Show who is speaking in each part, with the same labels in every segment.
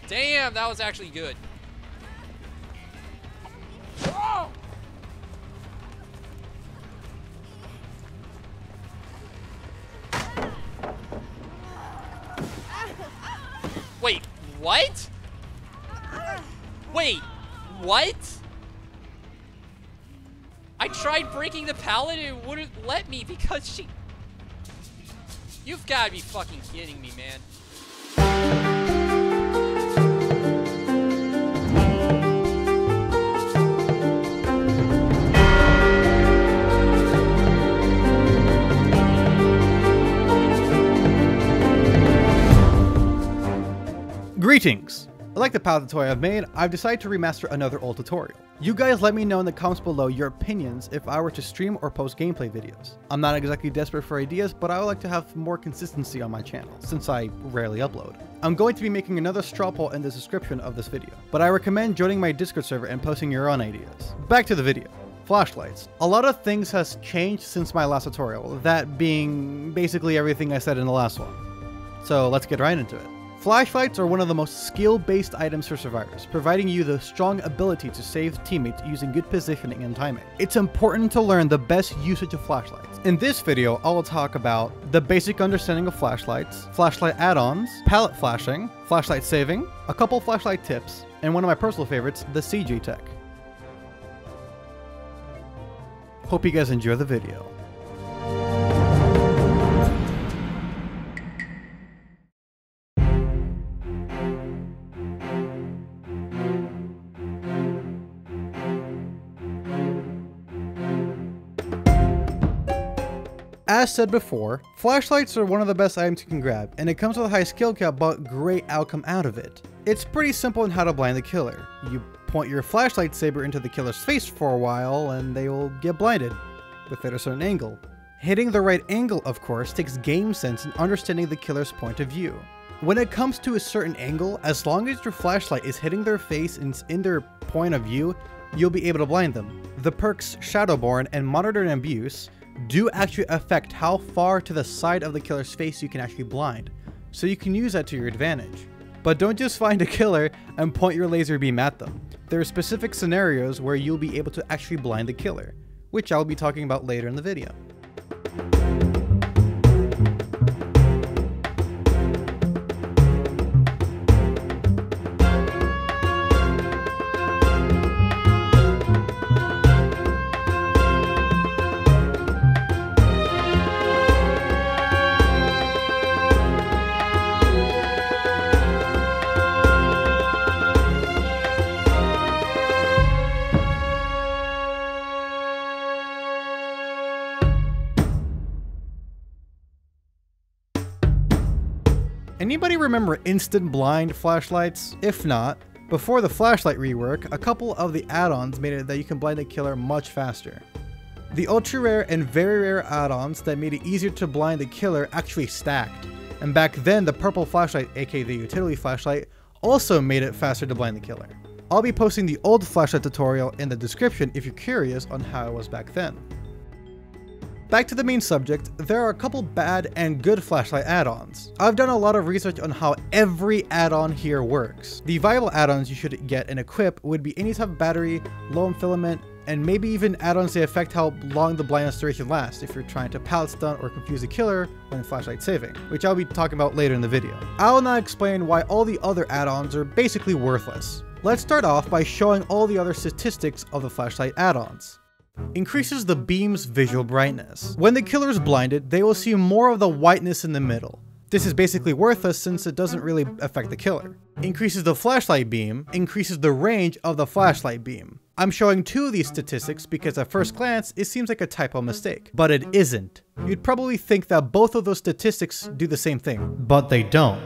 Speaker 1: Damn, that was actually good. Oh! Wait, what? Wait, what? I tried breaking the pallet and it wouldn't let me because she... You've gotta be fucking kidding me, man.
Speaker 2: Greetings! Like the palette tutorial I've made, I've decided to remaster another old tutorial. You guys let me know in the comments below your opinions if I were to stream or post gameplay videos. I'm not exactly desperate for ideas, but I would like to have more consistency on my channel, since I rarely upload. I'm going to be making another straw poll in the description of this video, but I recommend joining my Discord server and posting your own ideas. Back to the video. Flashlights. A lot of things has changed since my last tutorial, that being basically everything I said in the last one. So let's get right into it. Flashlights are one of the most skill-based items for survivors, providing you the strong ability to save teammates using good positioning and timing. It's important to learn the best usage of flashlights. In this video, I'll talk about the basic understanding of flashlights, flashlight add-ons, palette flashing, flashlight saving, a couple flashlight tips, and one of my personal favorites, the CG tech. Hope you guys enjoy the video. As said before, flashlights are one of the best items you can grab, and it comes with a high skill cap but great outcome out of it. It's pretty simple in how to blind the killer. You point your flashlight saber into the killer's face for a while and they will get blinded, within a certain angle. Hitting the right angle, of course, takes game sense and understanding the killer's point of view. When it comes to a certain angle, as long as your flashlight is hitting their face and in their point of view, you'll be able to blind them. The perks Shadowborn and Monitor and Abuse do actually affect how far to the side of the killer's face you can actually blind, so you can use that to your advantage. But don't just find a killer and point your laser beam at them. There are specific scenarios where you'll be able to actually blind the killer, which I'll be talking about later in the video. Anybody remember instant blind flashlights? If not, before the flashlight rework, a couple of the add-ons made it that you can blind the killer much faster. The ultra rare and very rare add-ons that made it easier to blind the killer actually stacked, and back then the purple flashlight, aka the utility flashlight, also made it faster to blind the killer. I'll be posting the old flashlight tutorial in the description if you're curious on how it was back then. Back to the main subject, there are a couple bad and good flashlight add-ons. I've done a lot of research on how every add-on here works. The viable add-ons you should get and equip would be any type of battery, low on filament, and maybe even add-ons that affect how long the blindness duration lasts if you're trying to pallet stun or confuse the killer when flashlight saving, which I'll be talking about later in the video. I'll now explain why all the other add-ons are basically worthless. Let's start off by showing all the other statistics of the flashlight add-ons. Increases the beam's visual brightness. When the killer is blinded, they will see more of the whiteness in the middle. This is basically worthless since it doesn't really affect the killer. Increases the flashlight beam, increases the range of the flashlight beam. I'm showing two of these statistics because at first glance, it seems like a typo mistake, but it isn't. You'd probably think that both of those statistics do the same thing, but they don't.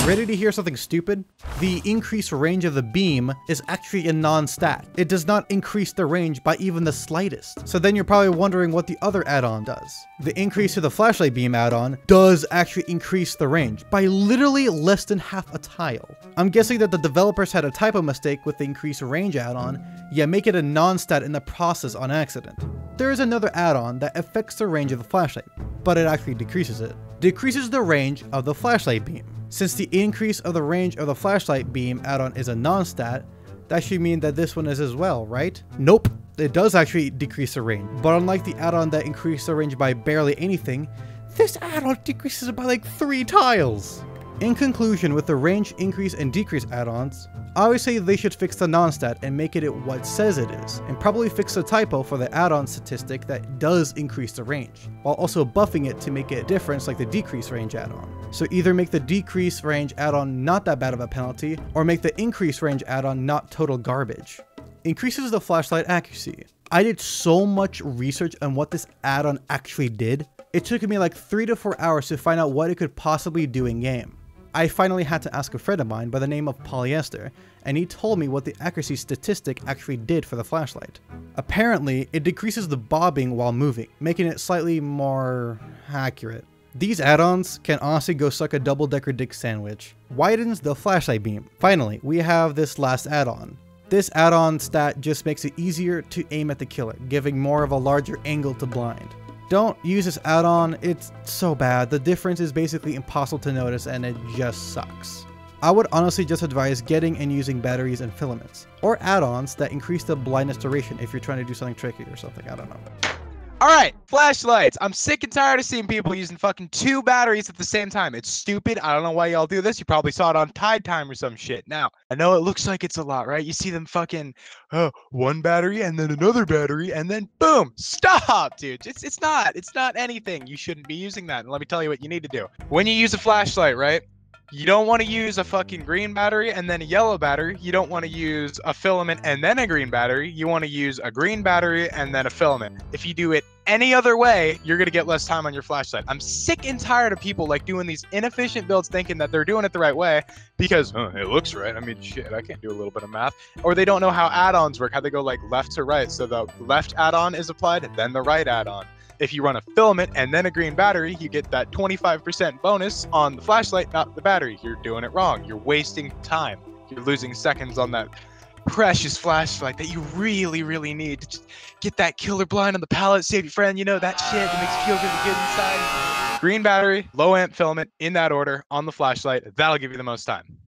Speaker 2: Ready to hear something stupid? The increased range of the beam is actually a non-stat. It does not increase the range by even the slightest. So then you're probably wondering what the other add-on does. The increase to the flashlight beam add-on does actually increase the range by literally less than half a tile. I'm guessing that the developers had a typo mistake with the increased range add-on, yet make it a non-stat in the process on accident. There is another add-on that affects the range of the flashlight, but it actually decreases it. Decreases the range of the flashlight beam. Since the increase of the range of the flashlight beam add-on is a non-stat, that should mean that this one is as well, right? Nope, it does actually decrease the range, but unlike the add-on that increased the range by barely anything, this add-on decreases it by like 3 tiles. In conclusion, with the range increase and decrease add-ons, I would say they should fix the non-stat and make it what it says it is, and probably fix the typo for the add-on statistic that does increase the range, while also buffing it to make it a difference like the decrease range add-on. So either make the decrease range add-on not that bad of a penalty, or make the increase range add-on not total garbage. Increases the flashlight accuracy. I did so much research on what this add-on actually did. It took me like 3 to 4 hours to find out what it could possibly do in game. I finally had to ask a friend of mine by the name of Polyester, and he told me what the accuracy statistic actually did for the flashlight. Apparently, it decreases the bobbing while moving, making it slightly more accurate. These add-ons can honestly go suck a double-decker dick sandwich. Widens the flashlight beam. Finally, we have this last add-on. This add-on stat just makes it easier to aim at the killer, giving more of a larger angle to blind. Don't use this add-on, it's so bad. The difference is basically impossible to notice and it just sucks. I would honestly just advise getting and using batteries and filaments, or add-ons that increase the blindness duration if you're trying to do something tricky or something, I don't know.
Speaker 3: Alright, flashlights. I'm sick and tired of seeing people using fucking 2 batteries at the same time. It's stupid. I don't know why y'all do this. You probably saw it on Tide Time or some shit. Now, I know it looks like it's a lot, right? You see them fucking, 1 battery and then another battery and then boom. Stop, dude. It's not anything. You shouldn't be using that. And let me tell you what you need to do. When you use a flashlight, right? You don't want to use a fucking green battery and then a yellow battery. You don't want to use a filament and then a green battery. You want to use a green battery and then a filament. If you do it any other way, you're going to get less time on your flashlight. I'm sick and tired of people like doing these inefficient builds thinking that they're doing it the right way because it looks right. I mean, shit, I can't do a little bit of math. Or they don't know how add-ons work, how they go like left to right. So the left add-on is applied, then the right add-on. If you run a filament and then a green battery, you get that 25% bonus on the flashlight, not the battery. You're doing it wrong. You're wasting time. You're losing seconds on that precious flashlight that you really, really need to just get that killer blind on the palette, save your friend, you know, that shit that makes you feel really good inside. Green battery, low amp filament, in that order, on the flashlight. That'll give you the most time.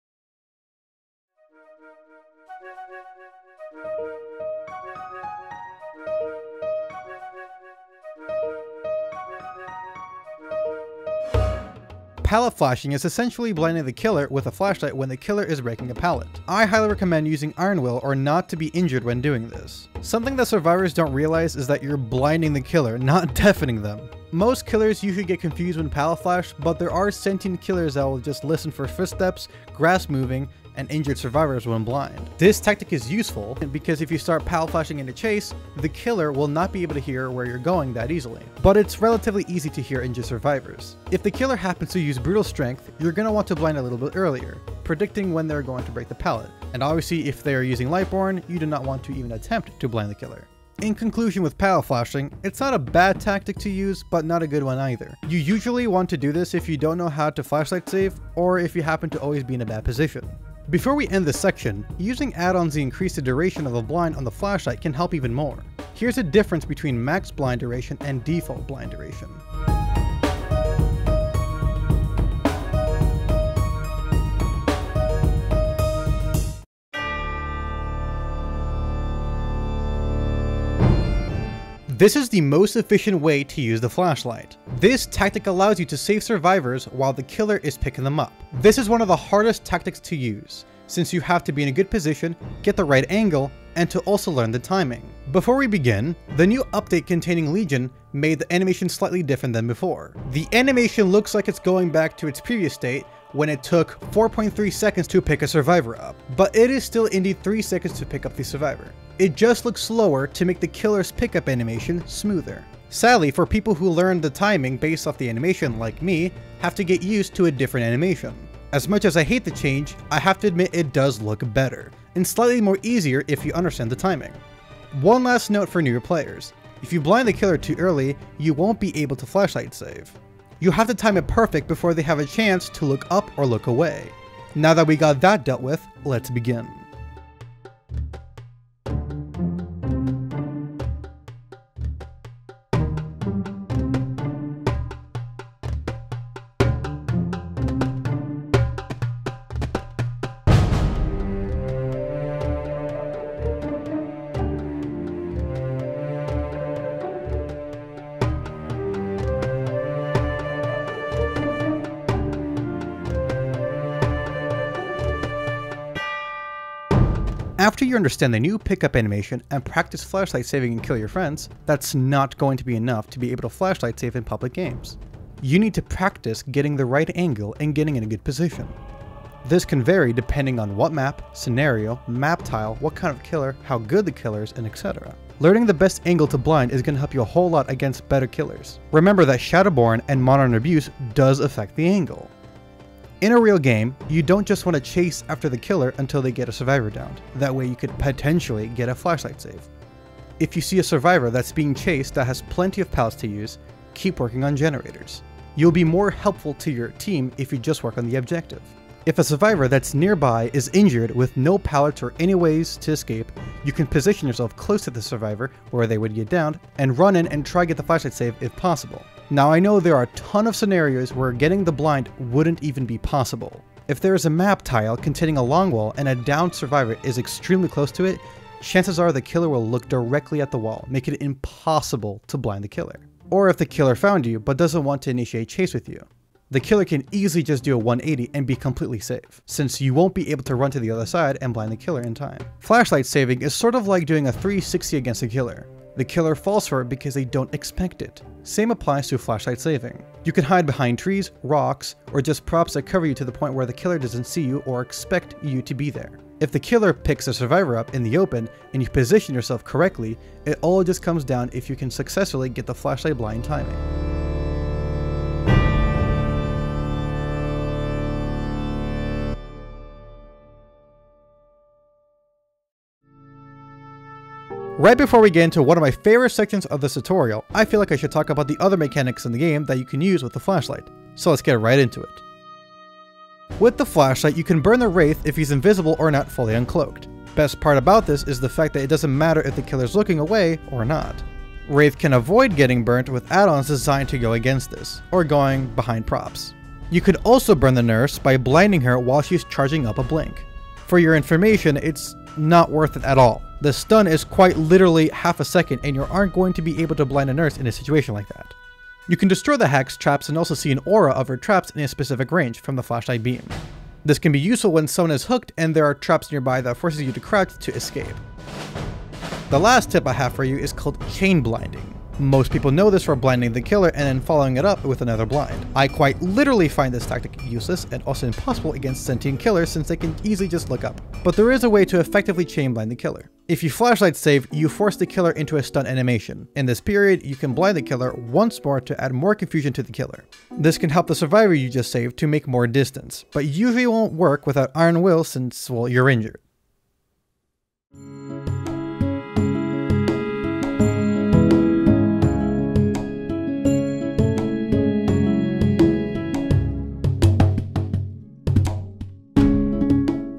Speaker 2: Palette flashing is essentially blinding the killer with a flashlight when the killer is breaking a pallet. I highly recommend using Iron Will or not to be injured when doing this. Something that survivors don't realize is that you're blinding the killer, not deafening them. Most killers usually get confused when palette flash, but there are sentient killers that will just listen for footsteps, grass moving, and injured survivors when blind. This tactic is useful because if you start palette flashing in a chase, the killer will not be able to hear where you're going that easily. But it's relatively easy to hear injured survivors. If the killer happens to use brutal strength, you're going to want to blind a little bit earlier, predicting when they're going to break the pallet. And obviously if they are using Lightborn, you do not want to even attempt to blind the killer. In conclusion with palette flashing, it's not a bad tactic to use, but not a good one either. You usually want to do this if you don't know how to flashlight save, or if you happen to always be in a bad position. Before we end this section, using add-ons to increase the duration of the blind on the flashlight can help even more. Here's a difference between max blind duration and default blind duration. This is the most efficient way to use the flashlight. This tactic allows you to save survivors while the killer is picking them up. This is one of the hardest tactics to use, since you have to be in a good position, get the right angle, and to also learn the timing. Before we begin, the new update containing Legion made the animation slightly different than before. The animation looks like it's going back to its previous state, when it took 4.3 seconds to pick a survivor up, but it is still indeed 3 seconds to pick up the survivor. It just looks slower to make the killer's pickup animation smoother. Sadly, for people who learn the timing based off the animation like me, have to get used to a different animation. As much as I hate the change, I have to admit it does look better, and slightly more easier if you understand the timing. One last note for newer players, if you blind the killer too early, you won't be able to flashlight save. You have to time it perfect before they have a chance to look up or look away. Now that we got that dealt with, let's begin. After you understand the new pickup animation and practice flashlight saving and kill your friends, that's not going to be enough to be able to flashlight save in public games. You need to practice getting the right angle and getting in a good position. This can vary depending on what map, scenario, map tile, what kind of killer, how good the killer is, and etc. Learning the best angle to blind is going to help you a whole lot against better killers. Remember that Shadowborn and Modern Abuse does affect the angle. In a real game, you don't just want to chase after the killer until they get a survivor downed. That way you could potentially get a flashlight save. If you see a survivor that's being chased that has plenty of pallets to use, keep working on generators. You'll be more helpful to your team if you just work on the objective. If a survivor that's nearby is injured with no pallets or any ways to escape, you can position yourself close to the survivor where they would get downed and run in and try to get the flashlight save if possible. Now I know there are a ton of scenarios where getting the blind wouldn't even be possible. If there is a map tile containing a long wall and a downed survivor is extremely close to it, chances are the killer will look directly at the wall, making it impossible to blind the killer. Or if the killer found you but doesn't want to initiate chase with you, the killer can easily just do a 180 and be completely safe, since you won't be able to run to the other side and blind the killer in time. Flashlight saving is sort of like doing a 360 against a killer. The killer falls for it because they don't expect it. Same applies to flashlight saving. You can hide behind trees, rocks, or just props that cover you to the point where the killer doesn't see you or expect you to be there. If the killer picks a survivor up in the open and you position yourself correctly, it all just comes down if you can successfully get the flashlight blind timing. Right before we get into one of my favorite sections of this tutorial, I feel like I should talk about the other mechanics in the game that you can use with the flashlight. So let's get right into it. With the flashlight, you can burn the Wraith if he's invisible or not fully uncloaked. Best part about this is the fact that it doesn't matter if the killer's looking away or not. Wraith can avoid getting burnt with add-ons designed to go against this, or going behind props. You could also burn the nurse by blinding her while she's charging up a blink. For your information, it's not worth it at all. The stun is quite literally half a second and you aren't going to be able to blind a nurse in a situation like that. You can destroy the Hack's traps and also see an aura of her traps in a specific range from the flashlight beam. This can be useful when someone is hooked and there are traps nearby that forces you to crouch to escape. The last tip I have for you is called chain blinding. Most people know this for blinding the killer and then following it up with another blind. I quite literally find this tactic useless and also impossible against sentient killers since they can easily just look up. But there is a way to effectively chain blind the killer. If you flashlight save, you force the killer into a stun animation. In this period, you can blind the killer once more to add more confusion to the killer. This can help the survivor you just saved to make more distance, but usually won't work without Iron Will since, well, you're injured.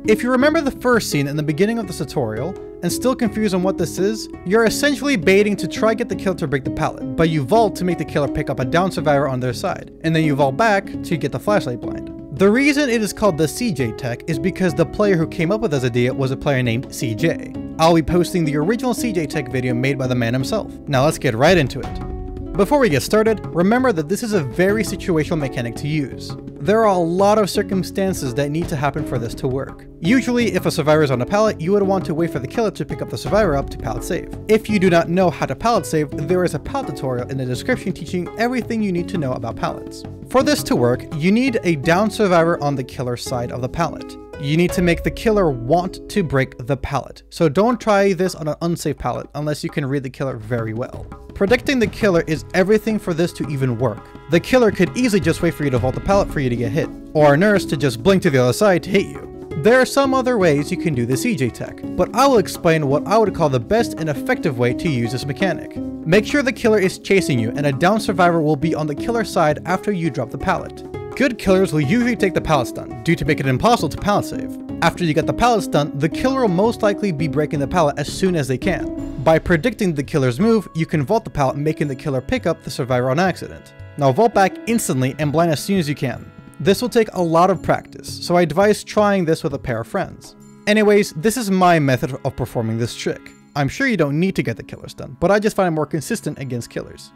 Speaker 2: If you remember the first scene in the beginning of this tutorial, and still confused on what this is, you're essentially baiting to try get the killer to break the pallet, but you vault to make the killer pick up a down survivor on their side, and then you vault back to get the flashlight blind. The reason it is called the CJ tech is because the player who came up with this idea was a player named CJ. I'll be posting the original CJ tech video made by the man himself. Now let's get right into it. Before we get started, remember that this is a very situational mechanic to use. There are a lot of circumstances that need to happen for this to work. Usually, if a survivor is on a pallet, you would want to wait for the killer to pick up the survivor up to pallet save. If you do not know how to pallet save, there is a pallet tutorial in the description teaching everything you need to know about pallets. For this to work, you need a down survivor on the killer's side of the pallet. You need to make the killer want to break the pallet. So don't try this on an unsafe pallet unless you can read the killer very well. Predicting the killer is everything for this to even work. The killer could easily just wait for you to vault the pallet for you to get hit, or a nurse to just blink to the other side to hit you. There are some other ways you can do the CJ tech, but I will explain what I would call the best and effective way to use this mechanic. Make sure the killer is chasing you and a down survivor will be on the killer's side after you drop the pallet. Good killers will usually take the pallet stun, due to make it impossible to pallet save. After you get the pallet stun, the killer will most likely be breaking the pallet as soon as they can. By predicting the killer's move, you can vault the pallet, making the killer pick up the survivor on accident. Now vault back instantly and blind as soon as you can. This will take a lot of practice, so I advise trying this with a pair of friends. Anyways, this is my method of performing this trick. I'm sure you don't need to get the killer stun, but I just find it more consistent against killers.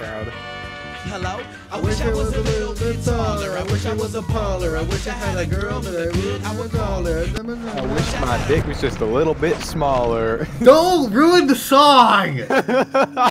Speaker 3: crowd.
Speaker 4: Hello? I wish I was a little bit taller. I wish I was a baller. I wish I had a girl that I would call her.
Speaker 3: I wish my dick was just a little bit smaller.
Speaker 2: Don't ruin the song!